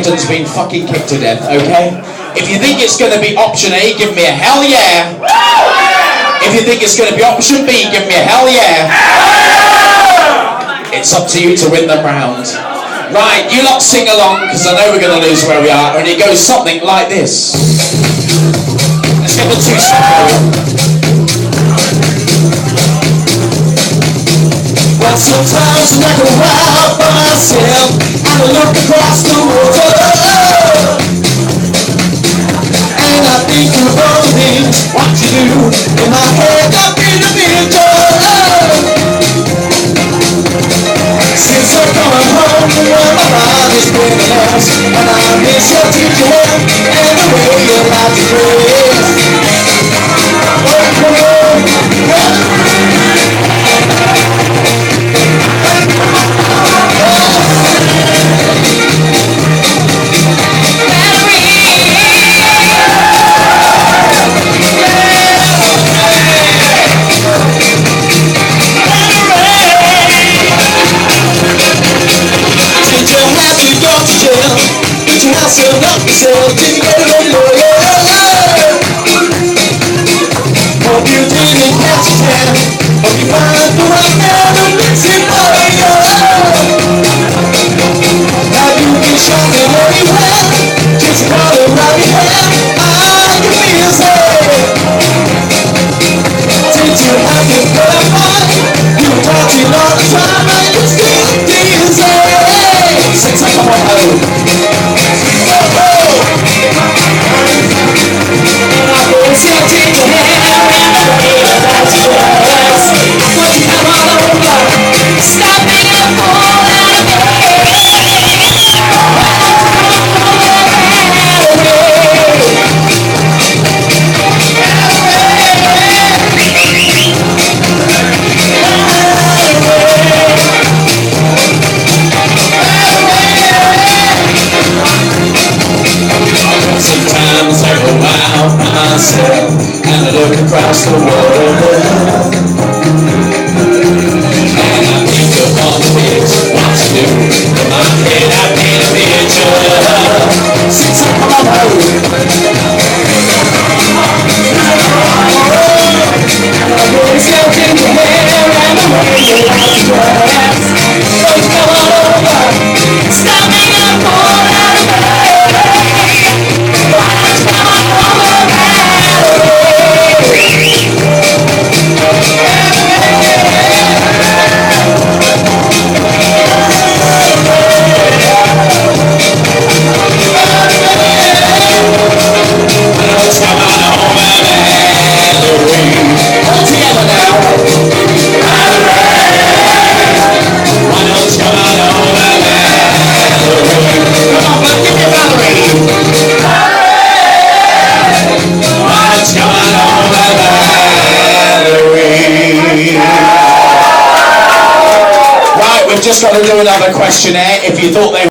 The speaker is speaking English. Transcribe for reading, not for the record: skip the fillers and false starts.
London's been fucking kicked to death, okay? If you think it's going to be option A, give me a hell yeah. If you think it's going to be option B, give me a hell yeah. It's up to you to win the round. Right, you lot sing along, because I know we're going to lose where we are, and it goes something like this. Let's get the two-step going. Well, sometimes when I go out by myself and I look across the water, and I think of all the things what you do in my head, up in the picture. Since I'm coming home, well, my body's been a mess, and I miss your teacher and the way you like to dress. But you have sealed up yourself till you get a lawyer. Hope you didn't catch your tan. Hope you find the right man who fix it for you. Have you been shopping anywhere? Just call it around your head. I can feel safe. Did you have your good mind? You were talking all the time and you still feel safe. Since I come home. Sometimes I go out by myself and I look across the water, and I think of all the things what to do. In my head I paint a picture. Since I come home, I always felt in your hair and the way you like to dress. Don't come on over, stop making a fool out of me. Just got to do another questionnaire. If you thought they